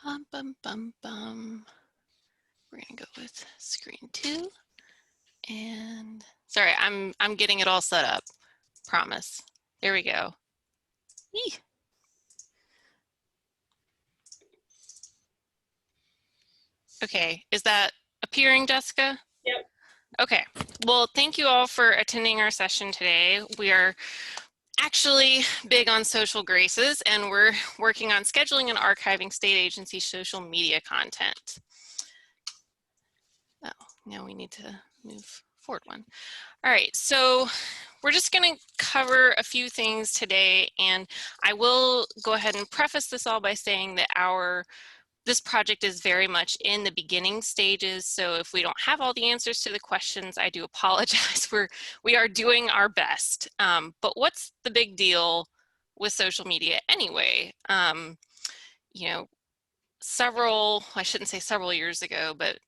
Bum, bum, bum, bum. We're gonna go with screen 2. And sorry, I'm getting it all set up. Promise. There we go. Eee. Okay, is that appearing, Jessica? Yep. Okay, well, thank you all for attending our session today. We are actually big on social graces, and we're working on scheduling and archiving state agency social media content. Oh, now we need to move forward one. All right, so we're just going to cover a few things today, and I will go ahead and preface this all by saying that this project is very much in the beginning stages, so if we don't have all the answers to the questions, I do apologize. We are doing our best. But what's the big deal with social media anyway? You know, I shouldn't say several years ago, but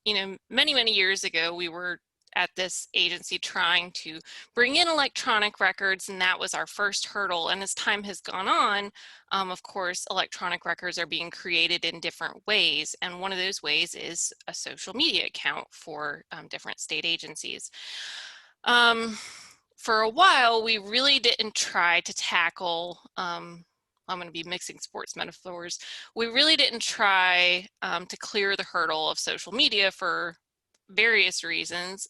many years ago, we were at this agency trying to bring in electronic records, and that was our first hurdle. And as time has gone on, of course, electronic records are being created in different ways, and one of those ways is a social media account for different state agencies. For a while, we really didn't try to tackle I'm going to be mixing sports metaphors. We really didn't try to clear the hurdle of social media for various reasons.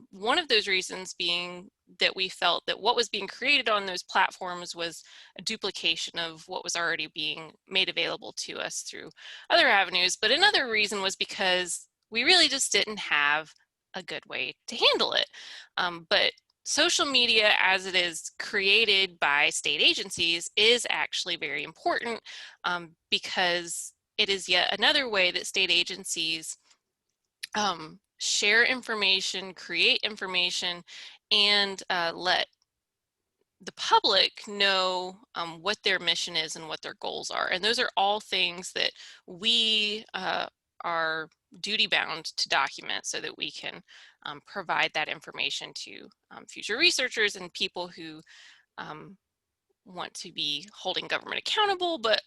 One of those reasons being that we felt that what was being created on those platforms was a duplication of what was already being made available to us through other avenues. But another reason was because we really just didn't have a good way to handle it. But social media as it is created by state agencies is actually very important because it is yet another way that state agencies share information, create information, and let the public know what their mission is and what their goals are. And those are all things that we are duty bound to document so that we can provide that information to future researchers and people who want to be holding government accountable, but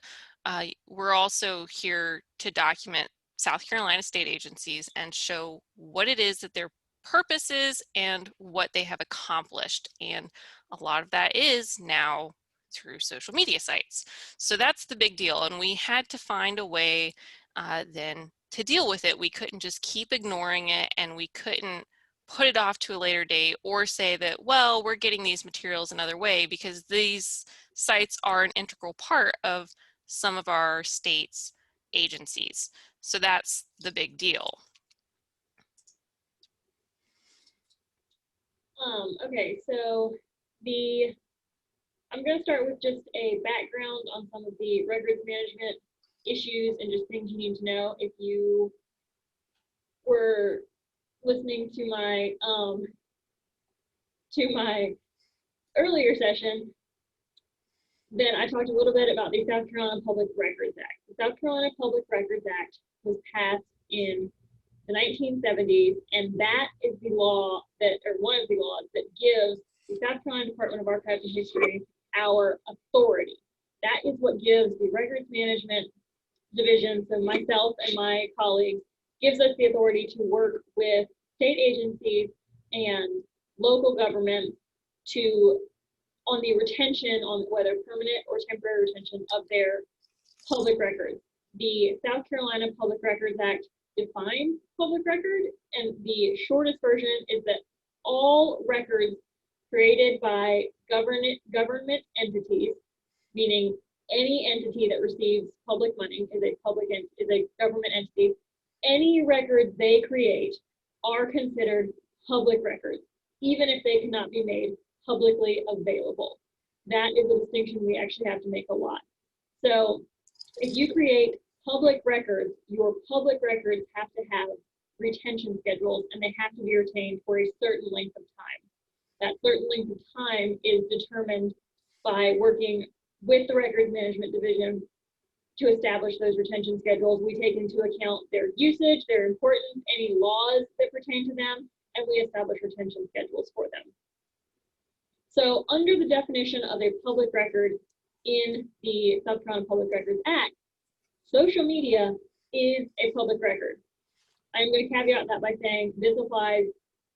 we're also here to document South Carolina state agencies and show what it is that their purpose is and what they have accomplished. And a lot of that is now through social media sites. So that's the big deal. And we had to find a way then to deal with it. We couldn't just keep ignoring it, and we couldn't put it off to a later date or say that, well, we're getting these materials another way, because these sites are an integral part of some of our state's agencies. So that's the big deal. Okay, so I'm going to start with just a background on some of the records management issues and just things you need to know if you were listening to my earlier session. Then I talked a little bit about the South Carolina Public Records Act. The South Carolina Public Records Act was passed in the 1970s, and that is the law that, or one of the laws that gives the South Carolina Department of Archives and History our authority. That is what gives the Records Management Division, so myself and my colleagues, gives us the authority to work with state agencies and local governments on the retention, on whether permanent or temporary retention of their public records. The South Carolina Public Records Act defines public record, and the shortest version is that all records created by government entities, meaning any entity that receives public money is a government entity. Any records they create are considered public records, even if they cannot be made publicly available. That is a distinction we actually have to make a lot. So if you create public records, your public records have to have retention schedules, and they have to be retained for a certain length of time. That certain length of time is determined by working with the Records Management Division to establish those retention schedules. We take into account their usage, their importance, any laws that pertain to them, and we establish retention schedules for them. So under the definition of a public record in the South Carolina Public Records Act, social media is a public record. I'm going to caveat that by saying this applies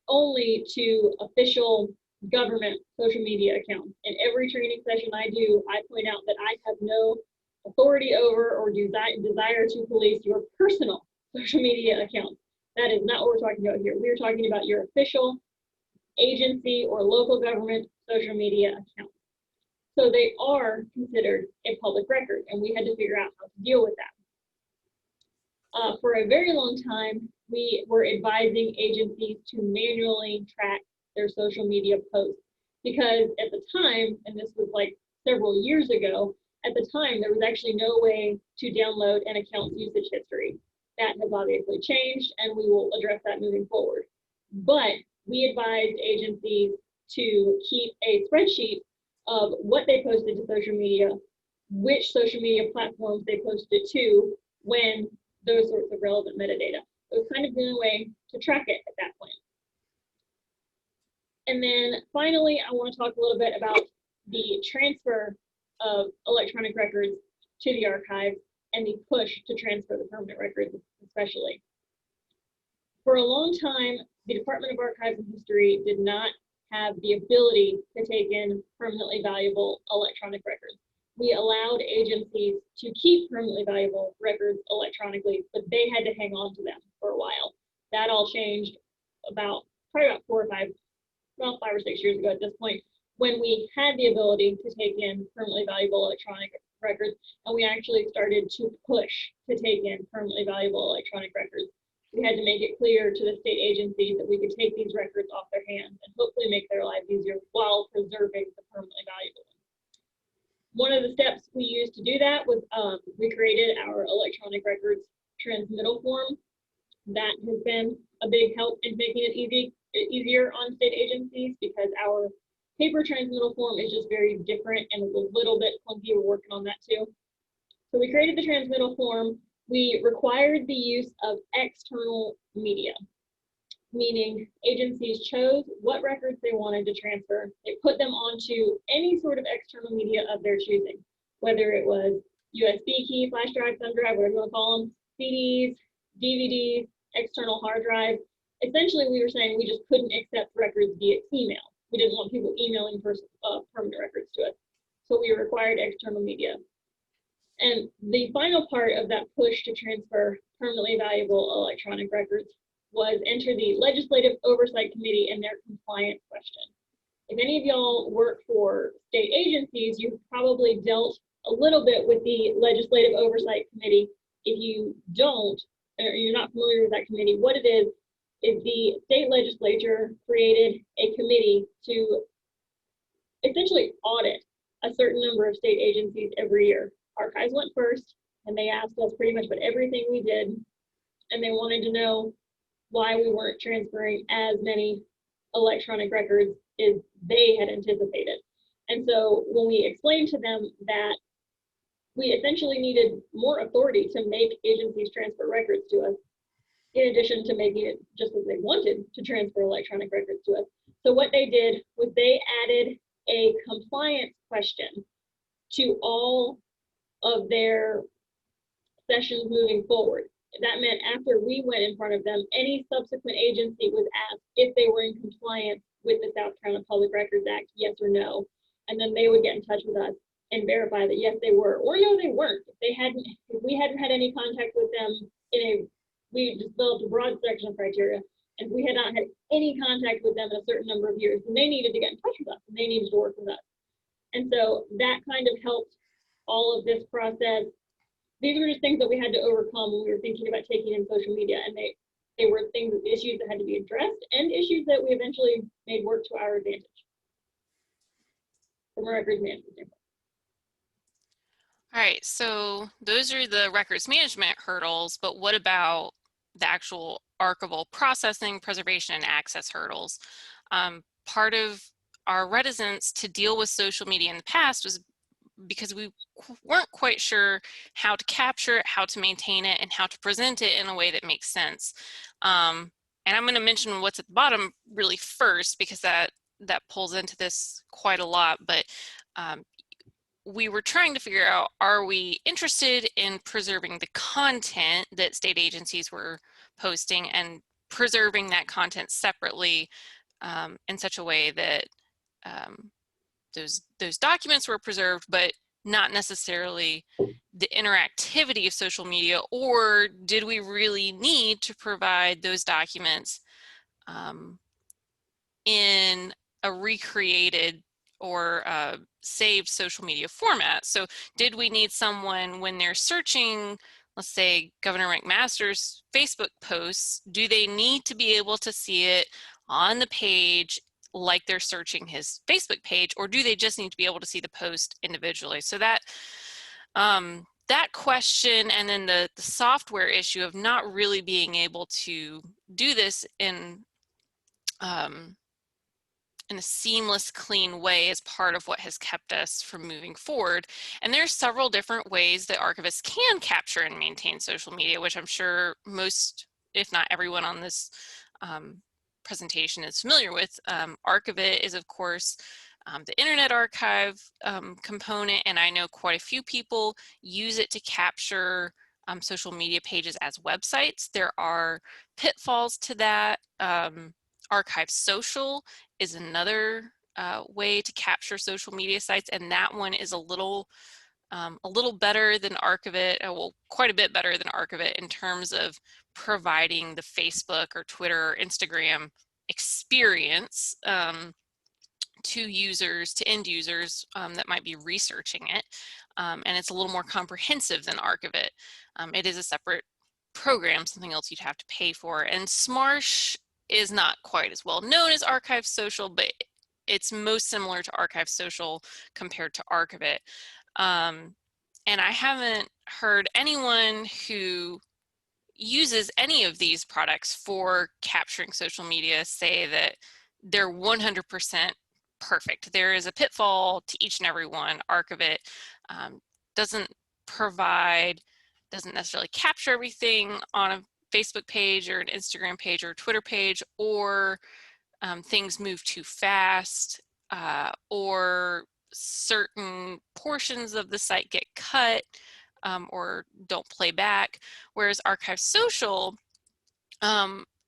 only to official government social media accounts. In every training session I do, I point out that I have no authority over or desire to police your personal social media accounts. That is not what we're talking about here. We're talking about your official agency or local government social media accounts. So they are considered a public record, and we had to figure out how to deal with that. For a very long time, we were advising agencies to manually track their social media posts because at the time, and this was like several years ago, at the time there was actually no way to download an account's usage history. That has obviously changed, and we will address that moving forward. But we advised agencies to keep a spreadsheet of what they posted to social media, which social media platforms they posted to, when, those sorts of relevant metadata. It was kind of the only way to track it at that point. And then finally, I want to talk a little bit about the transfer of electronic records to the archive and the push to transfer the permanent records, especially. For a long time, the Department of Archives and History did not have the ability to take in permanently valuable electronic records. We allowed agencies to keep permanently valuable records electronically, but they had to hang on to them for a while. That all changed probably about 5 or 6 years ago at this point, when we had the ability to take in permanently valuable electronic records, and we actually started to push to take in permanently valuable electronic records. We had to make it clear to the state agencies that we could take these records off their hands and hopefully make their lives easier while preserving the permanently valuable ones. One of the steps we used to do that was we created our electronic records transmittal form. That has been a big help in making it easier on state agencies because our paper transmittal form is just very different and it's a little bit clunky. We're working on that too. So we created the transmittal form. We required the use of external media, meaning agencies chose what records they wanted to transfer. They put them onto any sort of external media of their choosing, whether it was USB key, flash drive, thumb drive, whatever you want to call them, CDs, DVDs, external hard drive. Essentially, we were saying we just couldn't accept records via email. We didn't want people emailing permanent records to us. So we required external media. And the final part of that push to transfer permanently valuable electronic records was enter the Legislative Oversight Committee and their compliance question. If any of y'all work for state agencies, you've probably dealt a little bit with the Legislative Oversight Committee. If you don't, or you're not familiar with that committee, what it is the state legislature created a committee to essentially audit a certain number of state agencies every year. Archives went first, and they asked us pretty much about everything we did, and they wanted to know why we weren't transferring as many electronic records as they had anticipated. And so when we explained to them that we essentially needed more authority to make agencies transfer records to us, in addition to making it just as they wanted to transfer electronic records to us. So what they did was they added a compliance question to all of their sessions moving forward. That meant after we went in front of them, any subsequent agency was asked if they were in compliance with the South Carolina Public Records Act, yes or no. And then they would get in touch with us and verify that yes, they were, or no, they weren't. If we hadn't had any contact with them we developed a broad section of criteria, and if we had not had any contact with them in a certain number of years, then they needed to get in touch with us and they needed to work with us. And so that kind of helped all of this process. These were just things that we had to overcome when we were thinking about taking in social media, and they were issues that had to be addressed and issues that we eventually made work to our advantage from a records management standpoint. All right, so those are the records management hurdles, but what about the actual archival processing, preservation, and access hurdles? Part of our reticence to deal with social media in the past was because we weren't quite sure how to capture it, how to maintain it, and how to present it in a way that makes sense. And I'm going to mention what's at the bottom really first, because that pulls into this quite a lot. But we were trying to figure out, are we interested in preserving the content that state agencies were posting and preserving that content separately in such a way that um, those documents were preserved, but not necessarily the interactivity of social media, or did we really need to provide those documents in a recreated or saved social media format? So did we need someone when they're searching, let's say Governor McMaster's Facebook posts, do they need to be able to see it on the page like they're searching his Facebook page, or do they just need to be able to see the post individually? So that that question, and then the software issue of not really being able to do this in a seamless, clean way is part of what has kept us from moving forward. And there's several different ways that archivists can capture and maintain social media, which I'm sure most, if not everyone on this presentation is familiar with. Archivit is, of course, the Internet Archive component, and I know quite a few people use it to capture social media pages as websites. There are pitfalls to that. Archive Social is another way to capture social media sites, and that one is a little better than Archivit, well, quite a bit better than Archivit in terms of providing the Facebook or Twitter or Instagram experience to users, to end users that might be researching it. And it's a little more comprehensive than Archivit. It is a separate program, something else you'd have to pay for. And Smarsh is not quite as well known as Archive Social, but it's most similar to Archive Social compared to Archivit. And I haven't heard anyone who uses any of these products for capturing social media say that they're 100% perfect. There is a pitfall to each and every one. Archivit doesn't provide, doesn't necessarily capture everything on a Facebook page or an Instagram page or a Twitter page, or things move too fast, or certain portions of the site get cut or don't play back. Whereas Archive Social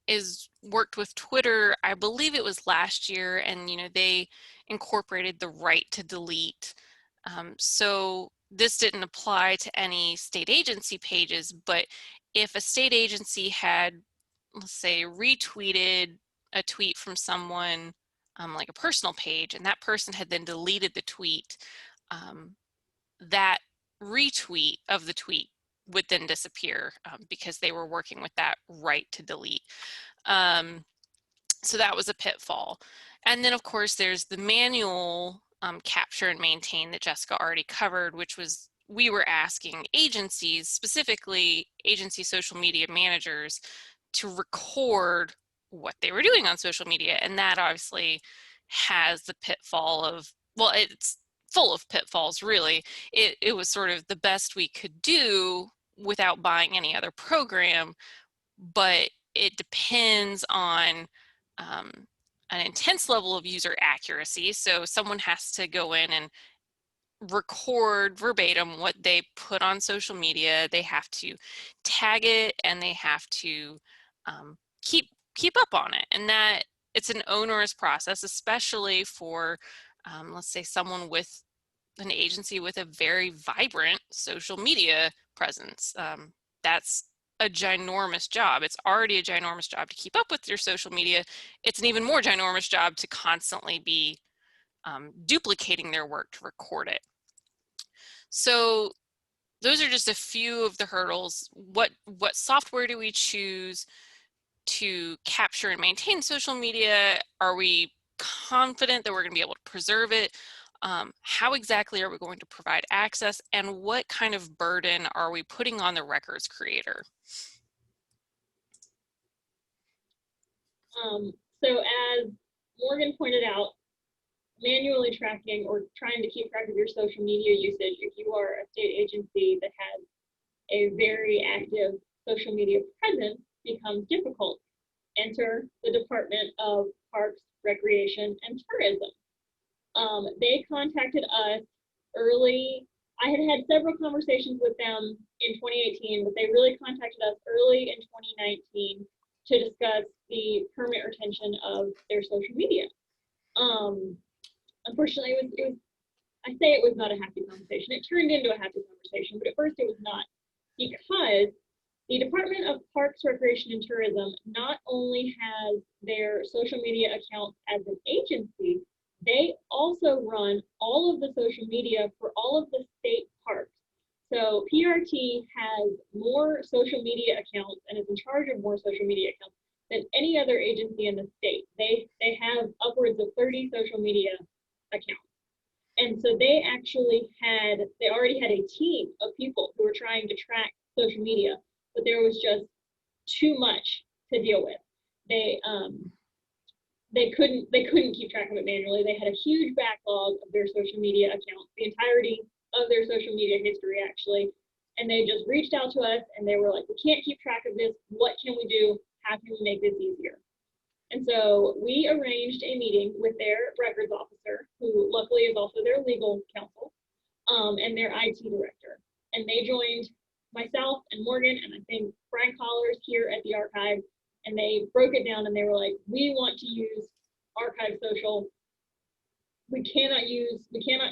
is worked with Twitter, I believe it was last year, and they incorporated the right to delete. So this didn't apply to any state agency pages, but if a state agency had, let's say, retweeted a tweet from someone, like a personal page, and that person had then deleted the tweet, that retweet of the tweet would then disappear because they were working with that right to delete. So that was a pitfall. And then, of course, there's the manual capture and maintain that Jessica already covered, which was, we were asking agencies, specifically agency social media managers, to record what they were doing on social media. And that obviously has the pitfall of, well, it's full of pitfalls, really. It was sort of the best we could do without buying any other program, but it depends on an intense level of user accuracy. So someone has to go in and record verbatim what they put on social media. They have to tag it, and they have to keep up on it. And that it's an onerous process, especially for let's say someone with an agency with a very vibrant social media presence. That's a ginormous job. It's already a ginormous job to keep up with your social media. It's an even more ginormous job to constantly be duplicating their work to record it. So those are just a few of the hurdles. What software do we choose to capture and maintain social media? Are we confident that we're going to be able to preserve it? How exactly are we going to provide access, and what kind of burden are we putting on the records creator? So as Morgan pointed out, manually tracking or trying to keep track of your social media usage, if you are a state agency that has a very active social media presence, becomes difficult. Enter the Department of Parks, Recreation, and Tourism. They contacted us early. I had had several conversations with them in 2018, but they really contacted us early in 2019 to discuss the permanent retention of their social media. Um, Unfortunately, it was I say it was not a happy conversation. It turned into a happy conversation, but at first it was not, because the Department of Parks, Recreation, and Tourism not only has their social media accounts as an agency, they also run all of the social media for all of the state parks. So PRT has more social media accounts and is in charge of more social media accounts than any other agency in the state. They have upwards of 30 social media accounts. And so they already had a team of people who were trying to track social media, but there was just too much to deal with. They couldn't keep track of it manually. They had a huge backlog of their social media accounts, the entirety of their social media history actually. And they just reached out to us and they were like, we can't keep track of this. What can we do? How can we make this easier? And so we arranged a meeting with their records officer, who luckily is also their legal counsel, and their IT director. And they joined myself and Morgan and I think Brian Collars here at the archive, and they broke it down and they were like, we want to use Archive Social. We cannot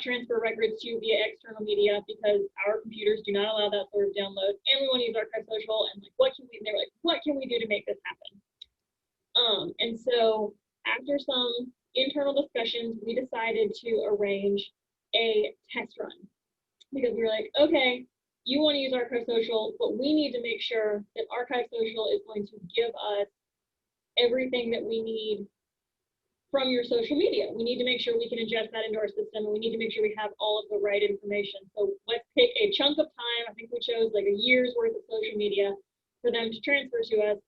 transfer records to via external media because our computers do not allow that sort of download. And we want to use Archive Social, and like, they were like, what can we do to make this happen? And so after some internal discussions, we decided to arrange a test run, because we were like, okay, you want to use Archive Social, but we need to make sure that Archive Social is going to give us everything that we need from your social media. We need to make sure we can ingest that into our system, and we need to make sure we have all of the right information. So let's pick a chunk of time. I think we chose like a year's worth of social media for them to transfer to us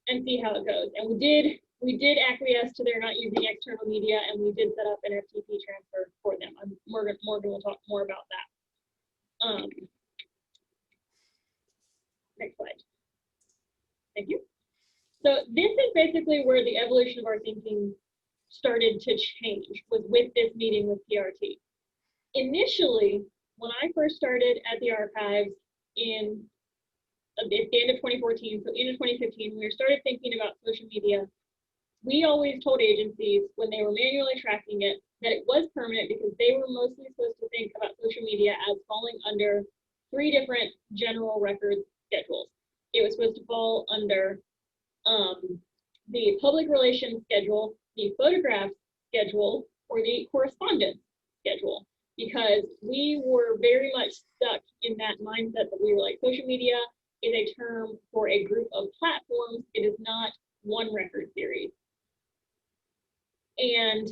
and see how it goes. And we did acquiesce to their not using external media, and we did set up an FTP transfer for them. Morgan will talk more about that. Next slide. Thank you. So this is basically where the evolution of our thinking started to change, was with this meeting with PRT. Initially, when I first started at the archives at the end of 2014, so into 2015, we started thinking about social media. We always told agencies when they were manually tracking it that it was permanent, because they were mostly supposed to think about social media as falling under 3 different general records schedules. It was supposed to fall under the public relations schedule, the photograph schedule, or the correspondence schedule, because we were very much stuck in that mindset that we were like, social media is a term for a group of platforms. It is not one record series. And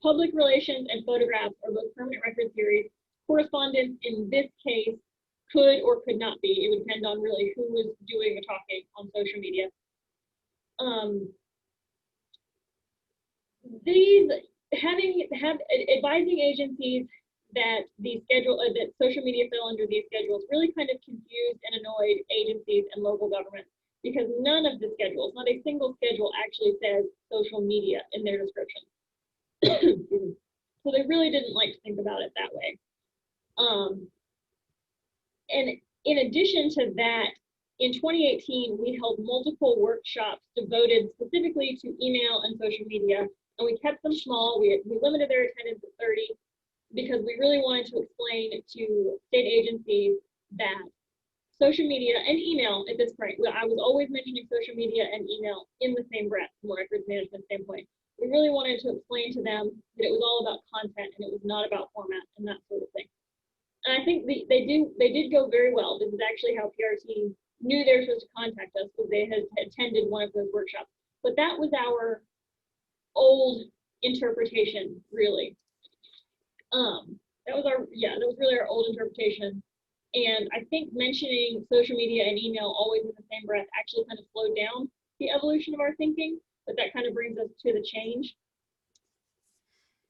public relations and photographs are both permanent record series. Correspondence in this case could or could not be. It would depend on really who was doing the talking on social media. Advising agencies that the schedule that social media fell under these schedules really kind of confused and annoyed agencies and local governments, because none of the schedules, not a single schedule, actually says social media in their description. So they really didn't like to think about it that way. And in addition to that, in 2018, we held multiple workshops devoted specifically to email and social media, and we kept them small. We limited their attendance to 30, because we really wanted to explain to state agencies that social media and email at this point, I was always mentioning social media and email in the same breath from a records management standpoint. We really wanted to explain to them that it was all about content and it was not about format and that sort of thing. And I think they did go very well. This is actually how PRT knew they were supposed to contact us, because they had attended one of those workshops. But that was our old interpretation, really. That was really our old interpretation. And I think mentioning social media and email always in the same breath actually kind of slowed down the evolution of our thinking. But that kind of brings us to the change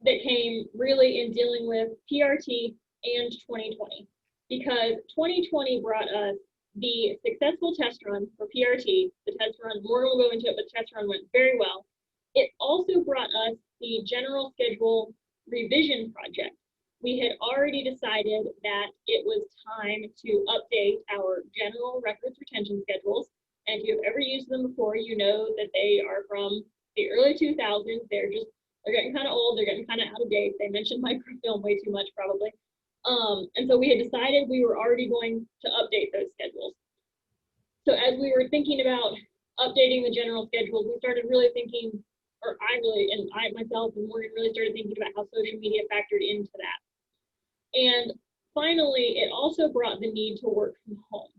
that came really in dealing with PRT and 2020, because 2020 brought us the successful test run for PRT. The test run, Morgan will go into it, but the test run went very well. It also brought us the general schedule revision project. we had already decided that it was time to update our general records retention schedules. And if you've ever used them before, you know that they are from the early 2000s. They're getting kind of old. They're getting kind of out of date. They mentioned microfilm way too much, probably. And so we had decided we were already going to update those schedules. So as we were thinking about updating the general schedules, we started really thinking, or I myself and Morgan really started thinking about how social media factored into that. And finally, it also brought the need to work from home.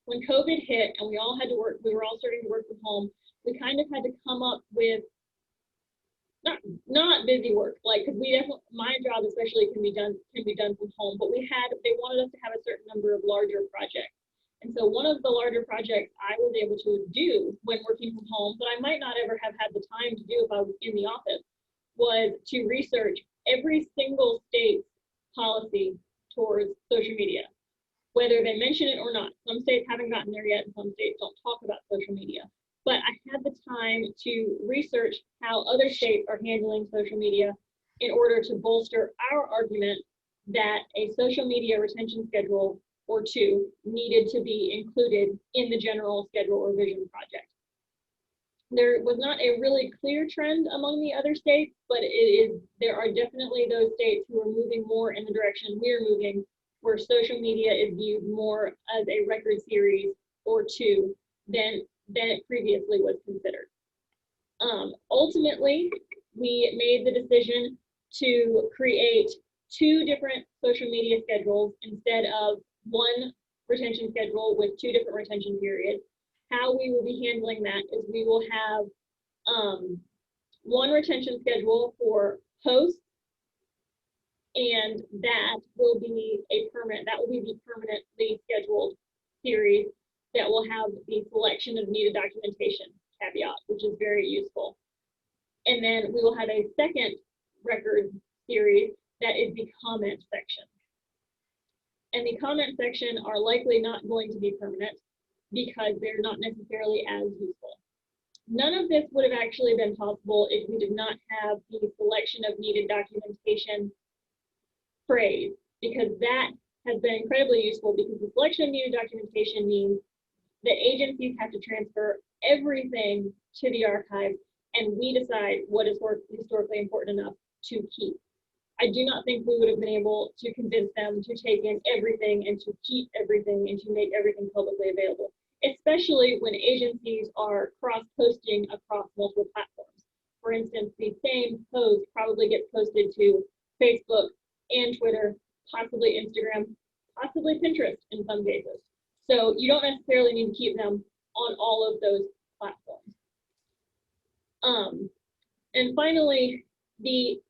When COVID hit and we all had to work, we were all starting to work from home, we kind of had to come up with not busy work, like, because we definitely, my job especially can be done from home, but they wanted us to have a certain number of larger projects. And so one of the larger projects I was able to do when working from home, but I might not ever have had the time to do if I was in the office, was to research every single state's policy towards social media, whether they mention it or not. Some states haven't gotten there yet, and some states don't talk about social media. But I had the time to research how other states are handling social media in order to bolster our argument that a social media retention schedule or two needed to be included in the general schedule revision project. There was not a really clear trend among the other states, but there are definitely those states who are moving more in the direction we're moving, where social media is viewed more as a record series or two than it previously was considered. Ultimately, we made the decision to create two different social media schedules instead of one retention schedule with two different retention periods. How we will be handling that is we will have one retention schedule for posts, and that will be the permanently scheduled series that will have the selection of needed documentation caveat, which is very useful. And then we will have a second record series that is the comment section. And the comment section are likely not going to be permanent because they're not necessarily as useful. None of this would have actually been possible if we did not have the selection of needed documentation phrase, because that has been incredibly useful, because the selection of needed documentation means that agencies have to transfer everything to the archive, and we decide what is historically important enough to keep. I do not think we would have been able to convince them to take in everything and to keep everything and to make everything publicly available, especially when agencies are cross-posting across multiple platforms. For instance, the same post probably gets posted to Facebook and Twitter, possibly Instagram, possibly Pinterest in some cases. So you don't necessarily need to keep them on all of those platforms. And finally, the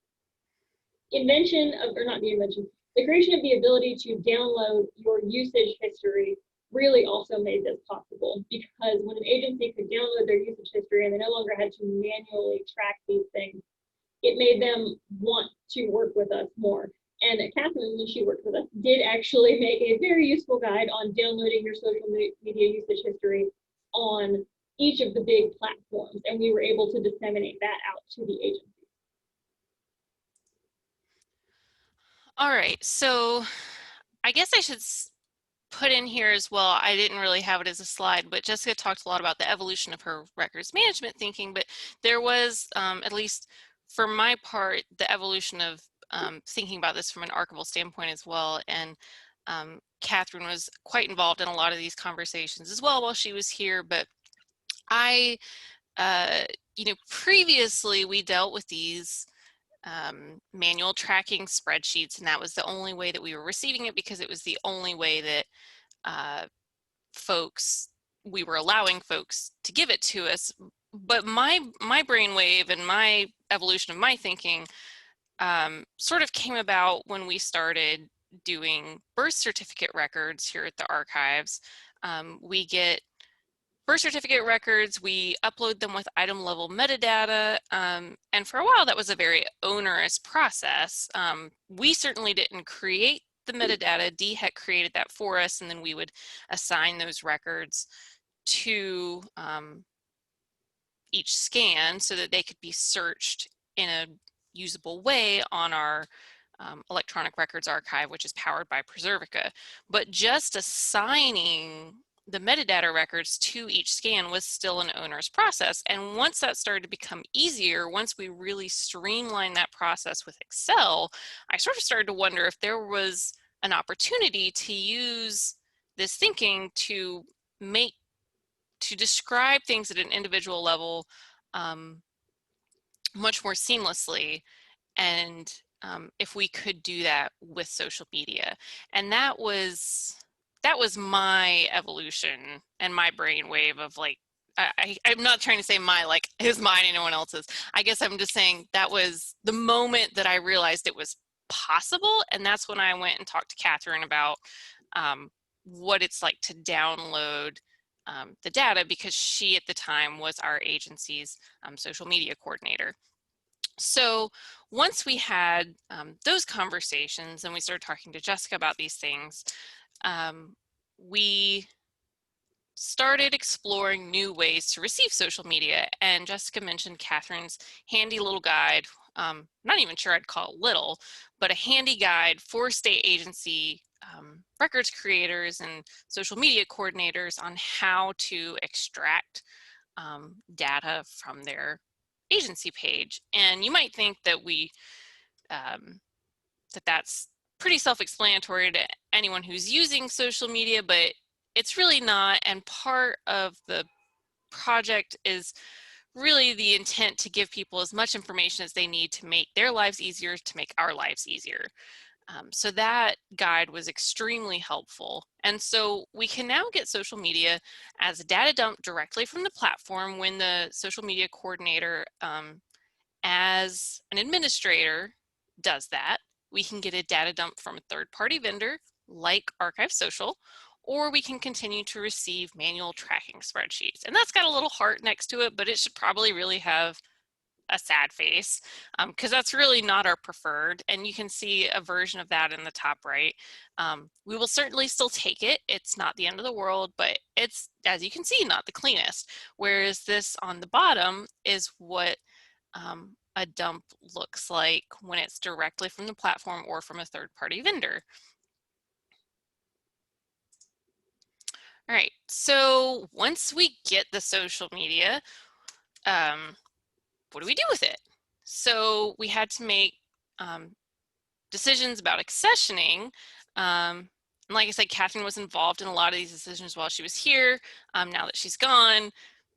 creation of the ability to download your usage history really also made this possible, because when an agency could download their usage history and they no longer had to manually track these things, it made them want to work with us more. And Catherine, when she worked with us, did actually make a very useful guide on downloading your social media usage history on each of the big platforms, and we were able to disseminate that out to the agency. All right, so I guess I should put in here as well, I didn't really have it as a slide, but Jessica talked a lot about the evolution of her records management thinking, but there was, at least for my part, the evolution of thinking about this from an archival standpoint as well. And Catherine was quite involved in a lot of these conversations as well while she was here. But I, previously we dealt with these manual tracking spreadsheets, and that was the only way that we were receiving it, because it was the only way that we were allowing folks to give it to us. But my brainwave and my evolution of my thinking sort of came about when we started doing birth certificate records here at the archives. We get birth certificate records, we upload them with item level metadata, and for a while that was a very onerous process. We certainly didn't create the metadata, DHEC created that for us, and then we would assign those records to each scan so that they could be searched in a usable way on our electronic records archive, which is powered by Preservica. But just assigning the metadata records to each scan was still an onerous process. And once that started to become easier, once we really streamlined that process with Excel, I sort of started to wonder if there was an opportunity to use this thinking to describe things at an individual level much more seamlessly, and if we could do that with social media. And that was my evolution and my brainwave of like, I'm not trying to say my, like, is mine and no one else's. I guess I'm just saying that was the moment that I realized it was possible. And that's when I went and talked to Catherine about what it's like to download the data, because she at the time was our agency's social media coordinator. So once we had those conversations and we started talking to Jessica about these things, we started exploring new ways to receive social media. And Jessica mentioned Catherine's handy little guide. Not even sure I'd call it little, but a handy guide for state agency records creators and social media coordinators on how to extract data from their agency page. And you might think that that's pretty self-explanatory to anyone who's using social media, but it's really not. And part of the project is really the intent to give people as much information as they need to make their lives easier, to make our lives easier. So that guide was extremely helpful. And so we can now get social media as a data dump directly from the platform when the social media coordinator, as an administrator, does that. We can get a data dump from a third-party vendor like Archive Social, or we can continue to receive manual tracking spreadsheets. And that's got a little heart next to it, but it should probably really have a sad face, because that's really not our preferred. And you can see a version of that in the top right. We will certainly still take it. It's not the end of the world, but it's, as you can see, not the cleanest. Whereas this on the bottom is what a dump looks like when it's directly from the platform or from a third-party vendor. All right, so once we get the social media, what do we do with it? So we had to make decisions about accessioning. And like I said, Catherine was involved in a lot of these decisions while she was here. Now that she's gone,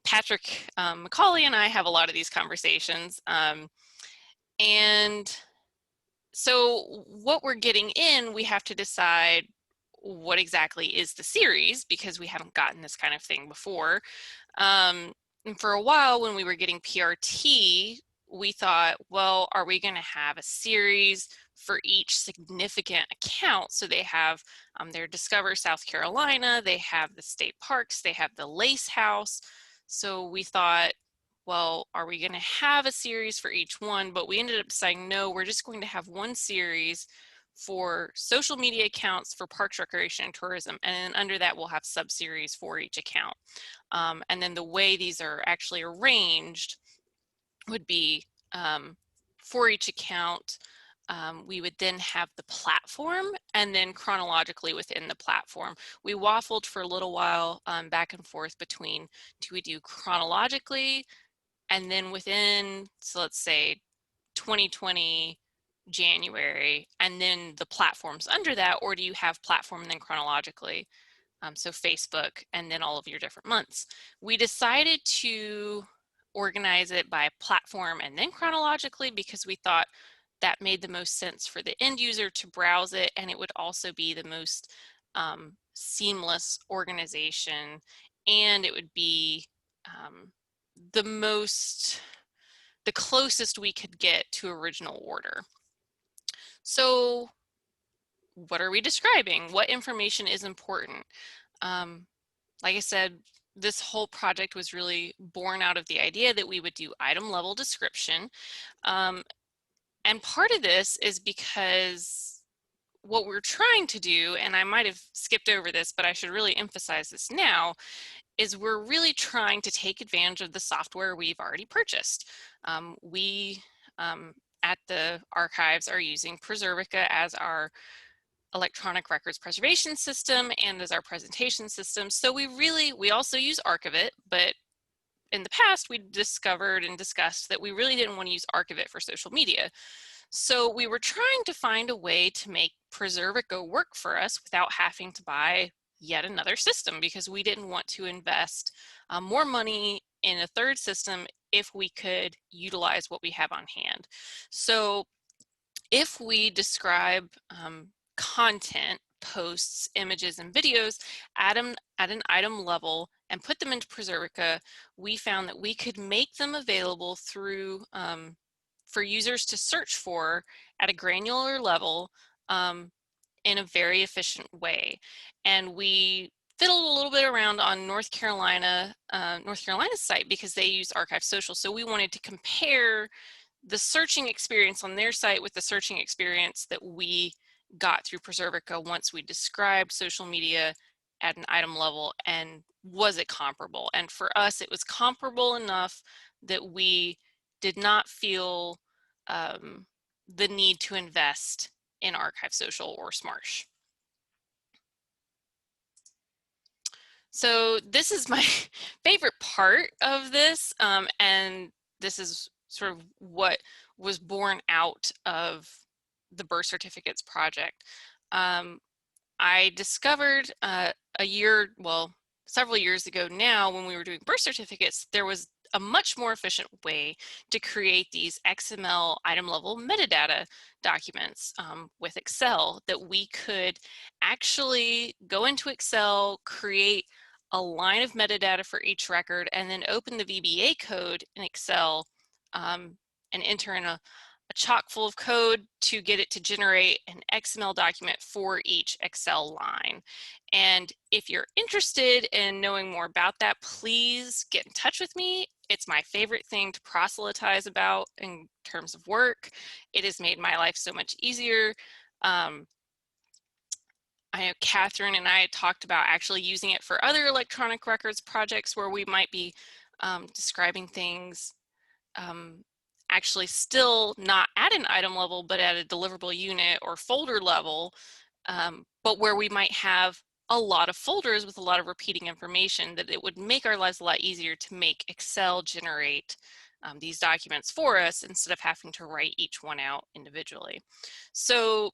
Patrick McCauley and I have a lot of these conversations. And so what we're getting in, we have to decide what exactly is the series, because we haven't gotten this kind of thing before. And for a while when we were getting PRT, we thought, well, are we going to have a series for each significant account? So they have their Discover South Carolina, they have the state parks, they have the Lace House. So we thought, well, are we going to have a series for each one? But we ended up saying, no, we're just going to have one series for social media accounts for parks, recreation, and tourism. And then under that, we'll have sub-series for each account. And then the way these are actually arranged would be for each account, we would then have the platform, and then chronologically within the platform. We waffled for a little while back and forth between, do we do chronologically, and then within, so let's say 2020 January, and then the platforms under that, or do you have platform and then chronologically? So Facebook and then all of your different months. We decided to organize it by platform and then chronologically, because we thought that made the most sense for the end user to browse it, and it would also be the most seamless organization, and it would be the closest we could get to original order. So what are we describing? What information is important? Like I said, this whole project was really born out of the idea that we would do item level description. And part of this is because what we're trying to do, and I might have skipped over this, but I should really emphasize this now, is we're really trying to take advantage of the software we've already purchased. We at the archives are using Preservica as our electronic records preservation system and as our presentation system. So we also use Archivit, but in the past we discovered and discussed that we really didn't want to use Archivit for social media. So we were trying to find a way to make Preservica work for us without having to buy yet another system, because we didn't want to invest more money in a third system if we could utilize what we have on hand. So if we describe content, posts, images, and videos at an item level and put them into Preservica, we found that we could make them available through for users to search for at a granular level in a very efficient way. And we fiddled a little bit around on North Carolina's site because they use Archive Social. So we wanted to compare the searching experience on their site with the searching experience that we got through Preservica once we described social media at an item level, and was it comparable? And for us, it was comparable enough that we did not feel the need to invest in Archive Social or Smarsh. So this is my favorite part of this, and this is sort of what was born out of the birth certificates project. I discovered several years ago now, when we were doing birth certificates, there was a much more efficient way to create these XML item level metadata documents with Excel, that we could actually go into Excel, create a line of metadata for each record, and then open the VBA code in Excel and enter in a chock full of code to get it to generate an XML document for each Excel line. And if you're interested in knowing more about that, please get in touch with me. It's my favorite thing to proselytize about in terms of work. It has made my life so much easier. I know Catherine and I had talked about actually using it for other electronic records projects where we might be describing things actually still not at an item level, but at a deliverable unit or folder level, but where we might have a lot of folders with a lot of repeating information, that it would make our lives a lot easier to make Excel generate these documents for us instead of having to write each one out individually. So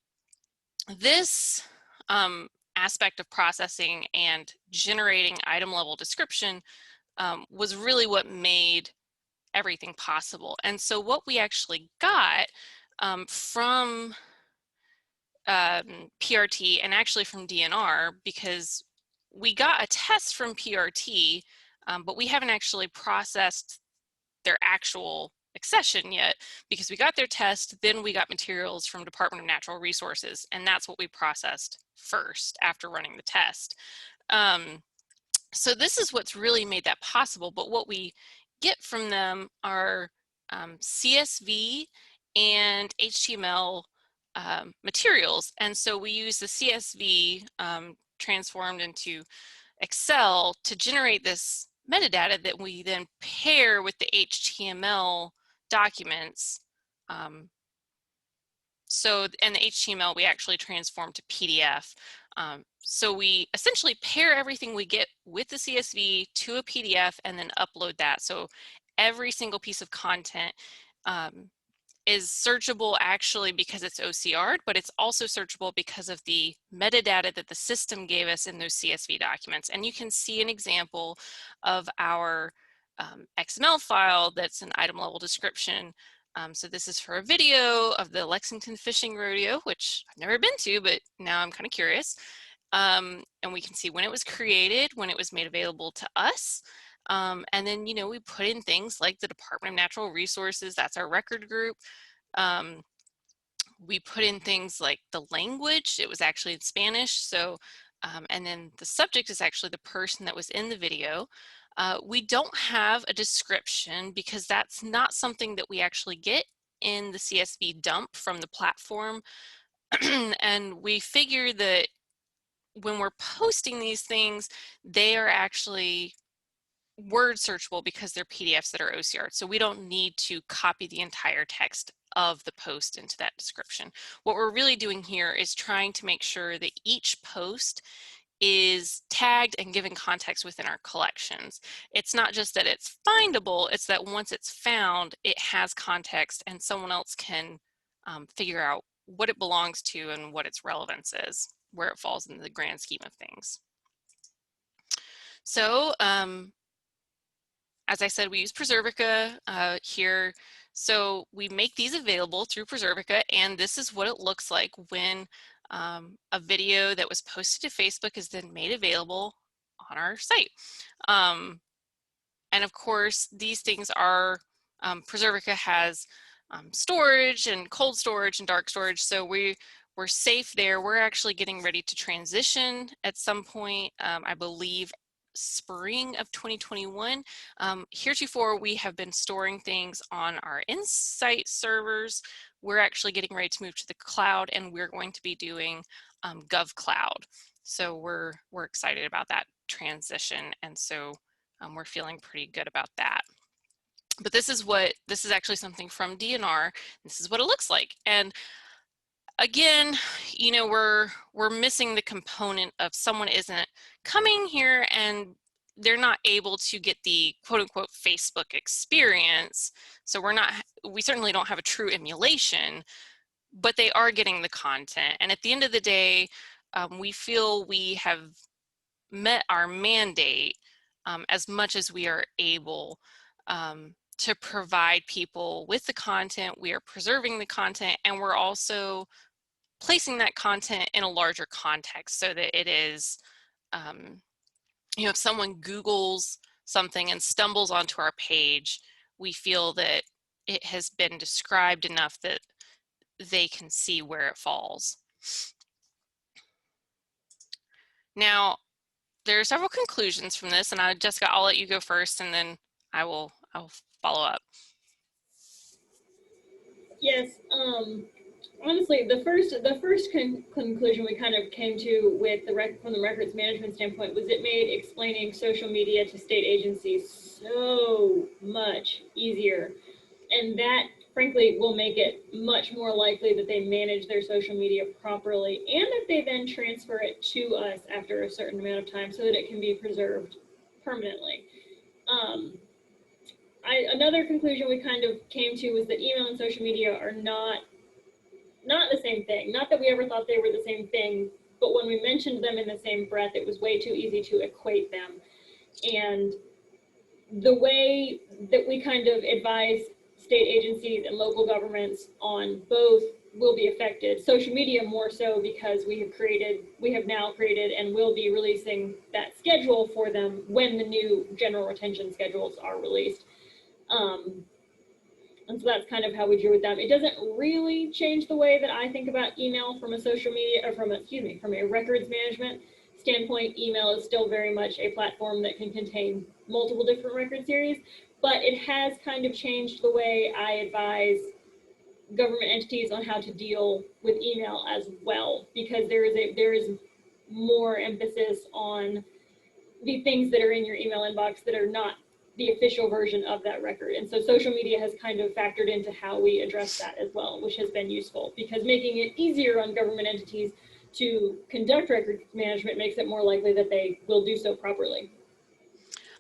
this aspect of processing and generating item level description was really what made everything possible. And so what we actually got from PRT, and actually from DNR, because we got a test from PRT, but we haven't actually processed their actual accession yet, because we got their test, then we got materials from Department of Natural Resources, and that's what we processed first after running the test. So this is what's really made that possible, but what we get from them are CSV and HTML materials. And so we use the CSV transformed into Excel to generate this metadata that we then pair with the HTML documents. And the HTML we actually transform to PDF. So we essentially pair everything we get with the CSV to a PDF and then upload that. So every single piece of content is searchable actually because it's OCR'd, but it's also searchable because of the metadata that the system gave us in those CSV documents. And you can see an example of our XML file that's an item level description. So this is for a video of the Lexington Fishing Rodeo, which I've never been to, but now I'm kind of curious. And we can see when it was created, when it was made available to us. And then, we put in things like the Department of Natural Resources, that's our record group. We put in things like the language, it was actually in Spanish. So, and then the subject is actually the person that was in the video. We don't have a description because that's not something that we actually get in the CSV dump from the platform. And we figure that when we're posting these things, they are actually word searchable because they're PDFs that are OCR. So we don't need to copy the entire text of the post into that description. What we're really doing here is trying to make sure that each post is tagged and given context within our collections. It's not just that it's findable, it's that once it's found, it has context and someone else can figure out what it belongs to and what its relevance is, where it falls in the grand scheme of things. So as I said, we use Preservica here. So we make these available through Preservica, and this is what it looks like when a video that was posted to Facebook is then made available on our site. And of course, these things are, Preservica has storage and cold storage and dark storage, so we're safe there. We're actually getting ready to transition at some point, I believe spring of 2021. Heretofore, we have been storing things on our Insight servers. We're actually getting ready to move to the cloud, and we're going to be doing GovCloud. So we're excited about that transition, and so we're feeling pretty good about that. But this is actually something from DNR. This is what it looks like. And again, you know, we're missing the component of someone isn't coming here and they're not able to get the quote unquote Facebook experience. So we certainly don't have a true emulation, but they are getting the content. And at the end of the day, we feel we have met our mandate as much as we are able to provide people with the content. We are preserving the content, and we're also placing that content in a larger context so that it is, you know, if someone Googles something and stumbles onto our page, we feel that it has been described enough that they can see where it falls. Now, there are several conclusions from this, and Jessica, I'll let you go first, and then I'll follow up. Yes. Honestly, the first conclusion we kind of came to with from the records management standpoint was it made explaining social media to state agencies so much easier, and that frankly will make it much more likely that they manage their social media properly and that they then transfer it to us after a certain amount of time so that it can be preserved permanently. Another conclusion we kind of came to was that email and social media are not the same thing. Not that we ever thought they were the same thing, but when we mentioned them in the same breath, it was way too easy to equate them. And the way that we kind of advise state agencies and local governments on both will be affected. Social media more so because we have now created and will be releasing that schedule for them when the new general retention schedules are released. And so that's kind of how we drew with them. It doesn't really change the way that I think about email from a social media, or from a records management standpoint. Email is still very much a platform that can contain multiple different record series, but it has kind of changed the way I advise government entities on how to deal with email as well, because there is more emphasis on the things that are in your email inbox that are not the official version of that record. And so social media has kind of factored into how we address that as well, which has been useful, because making it easier on government entities to conduct record management makes it more likely that they will do so properly.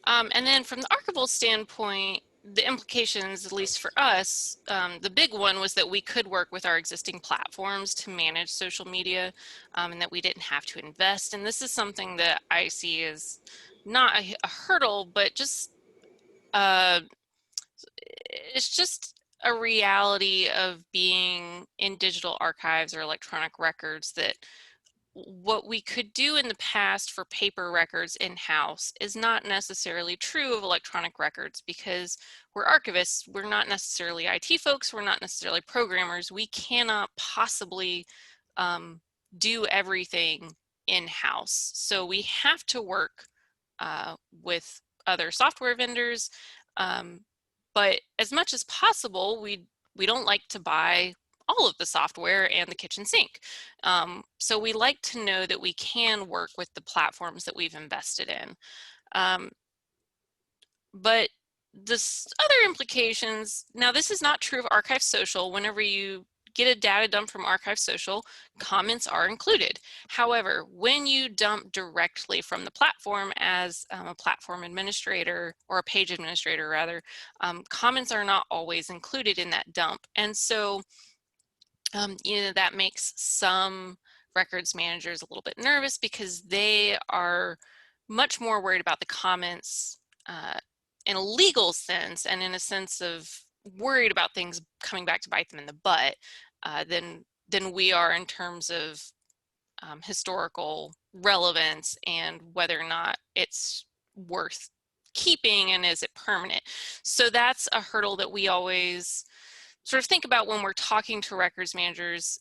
And then from the archival standpoint, the implications, at least for us, the big one was that we could work with our existing platforms to manage social media, and that we didn't have to invest. And this is something that I see as not a hurdle, but just it's just a reality of being in digital archives or electronic records, that what we could do in the past for paper records in-house is not necessarily true of electronic records, because we're archivists. We're not necessarily IT folks. We're not necessarily programmers. We cannot possibly do everything in-house. So we have to work with other software vendors. But as much as possible, we don't like to buy all of the software and the kitchen sink. So we like to know that we can work with the platforms that we've invested in. But this other implications, now this is not true of Archive Social. Whenever you get a data dump from Archive Social, comments are included. However, when you dump directly from the platform as a platform administrator, or a page administrator rather, comments are not always included in that dump. And so, that makes some records managers a little bit nervous because they are much more worried about the comments in a legal sense and in a sense of worried about things coming back to bite them in the butt than we are in terms of historical relevance and whether or not it's worth keeping and is it permanent. So that's a hurdle that we always sort of think about when we're talking to records managers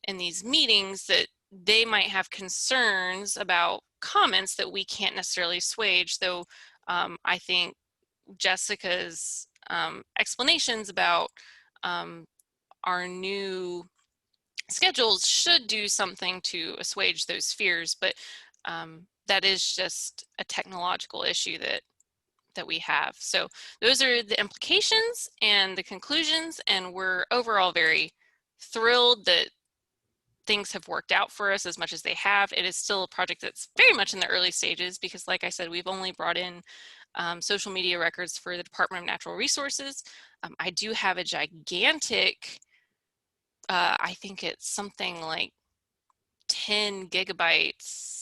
in these meetings, that they might have concerns about comments that we can't necessarily assuage, though I think Jessica's explanations about our new schedules should do something to assuage those fears, but that is just a technological issue that we have. So those are the implications and the conclusions, and we're overall very thrilled that things have worked out for us as much as they have. It is still a project that's very much in the early stages because, like I said, we've only brought in social media records for the Department of Natural Resources. I do have a gigantic, I think it's something like 10 gigabytes.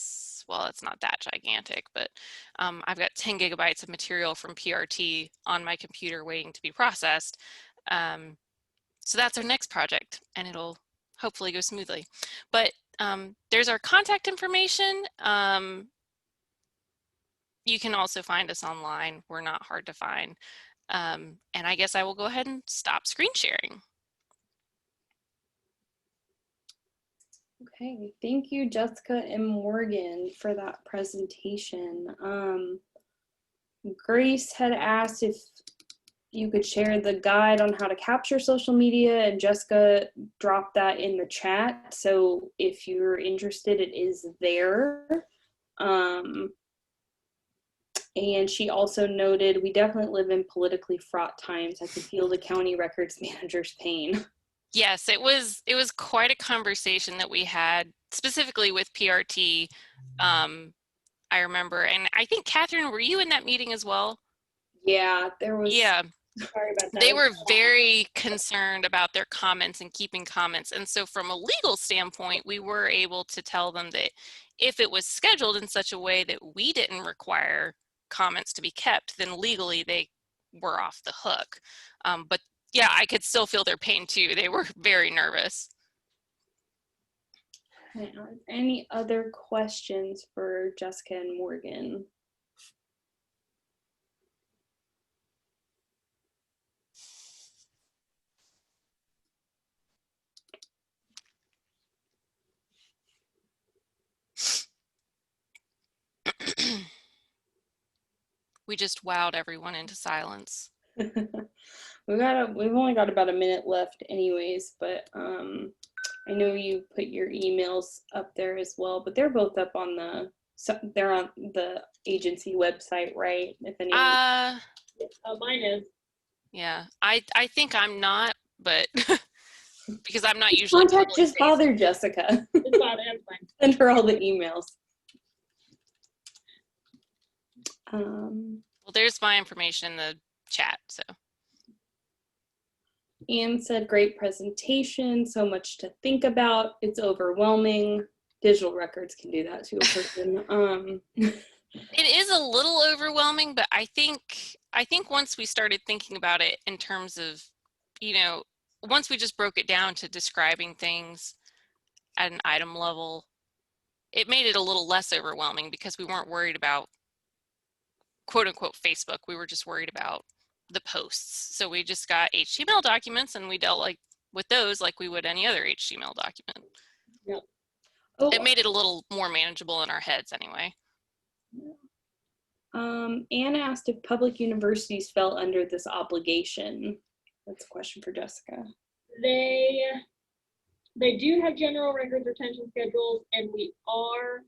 Well, it's not that gigantic, but I've got 10 gigabytes of material from PRT on my computer waiting to be processed. So that's our next project, and it'll hopefully go smoothly. But there's our contact information. You can also find us online. We're not hard to find. And I guess I will go ahead and stop screen sharing. Okay, thank you, Jessica and Morgan, for that presentation. Grace had asked if you could share the guide on how to capture social media, and Jessica dropped that in the chat. So if you're interested, it is there. And she also noted, we definitely live in politically fraught times. I could feel the county records manager's pain. Yes, it was quite a conversation that we had specifically with PRT. I remember, and I think Catherine, were you in that meeting as well? Yeah, there was. Yeah. Sorry about that. They were very concerned about their comments and keeping comments. And so from a legal standpoint, we were able to tell them that if it was scheduled in such a way that we didn't require comments to be kept, then legally they were off the hook. But yeah, I could still feel their pain too. They were very nervous. Any other questions for Jessica and Morgan? We just wowed everyone into silence. We've only got about a minute left anyways, but I know you put your emails up there as well, but they're both up on they're on the agency website, right? If anyone Mine is. Yeah, I think I'm not, but because I'm not usually contact, just bother Jessica. Just bother, that's fine. Send her all the emails. Well, there's my information in the chat. So Anne said, great presentation, so much to think about. It's overwhelming. Digital records can do that to a person. it is a little overwhelming, but I think once we started thinking about it in terms of, once we just broke it down to describing things at an item level, it made it a little less overwhelming because we weren't worried about quote unquote Facebook. We were just worried about the posts. So we just got HTML documents and we dealt with those like we would any other HTML document. Yep. It made it a little more manageable in our heads anyway. Anne asked if public universities fell under this obligation. That's a question for Jessica. They do have general records retention schedules, and we are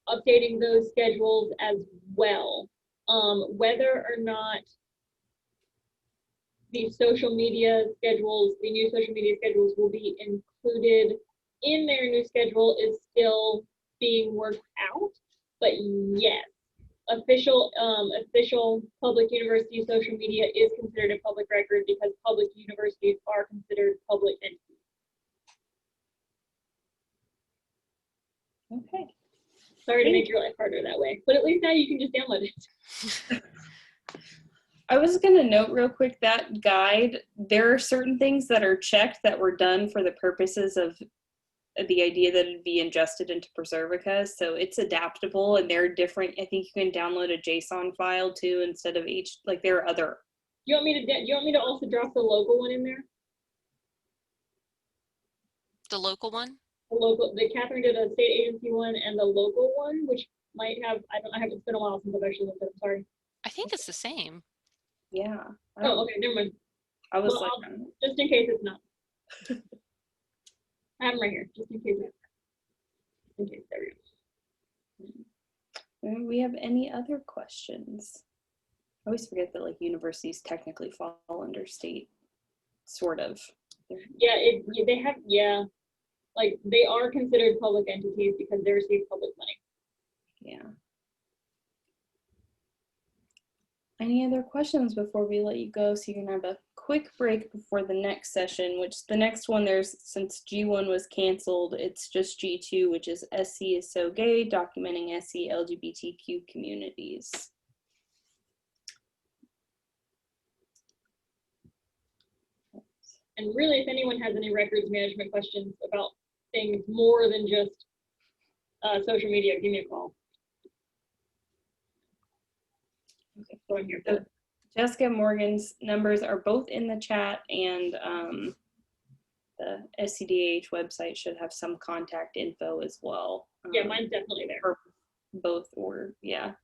updating those schedules as well. whether or not the social media schedules, the new social media schedules will be included in their new schedule is still being worked out. But yes, official public university social media is considered a public record because public universities are considered public entities. Okay. Sorry to make your life harder that way, but at least now you can just download it. I was going to note real quick that guide, there are certain things that are checked that were done for the purposes of the idea that it'd be ingested into Preservica. So it's adaptable and they're different. I think you can download a JSON file too instead of like there are other. You want me to also drop the local one in there? The local one? The Catherine did a state agency one and the local one, which might have, it's been a while since I've actually looked at it, sorry. I think it's the same. Yeah. Oh, okay, never mind. I was well, just in case it's not. I have them right here, just in case. There we go. Do we have any other questions? I always forget that like universities technically fall under state, sort of. Yeah, they have, yeah. Like they are considered public entities because they receive public money. Yeah. Any other questions before we let you go? So you can have a quick break before the next session, which the next one since G1 was canceled, it's just G2, which is SC is so gay, documenting SC LGBTQ communities. And really, if anyone has any records management questions about things more than just social media, give me a call. Okay. So I'm here. So Jessica Morgan's numbers are both in the chat, and the SCDH website should have some contact info as well. Yeah, mine's definitely there. Or both, or yeah.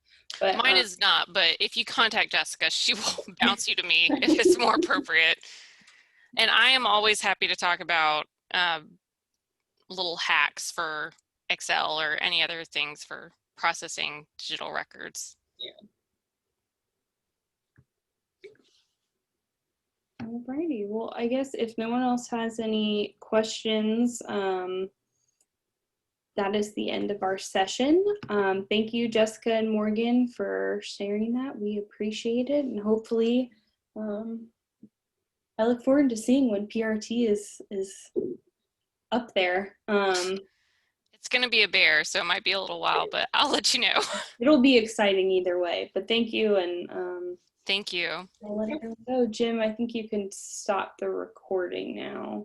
But mine is not, but if you contact Jessica, she will bounce you to me if it's more appropriate. And I am always happy to talk about little hacks for Excel or any other things for processing digital records. Yeah. Alrighty, well, I guess if no one else has any questions, that is the end of our session. Thank you, Jessica and Morgan, for sharing that. We appreciate it, and hopefully, I look forward to seeing when PRT is up there. It's going to be a bear, so it might be a little while, but I'll let you know. It'll be exciting either way, but thank you, and thank you. I'll let everyone go. Jim, I think you can stop the recording now.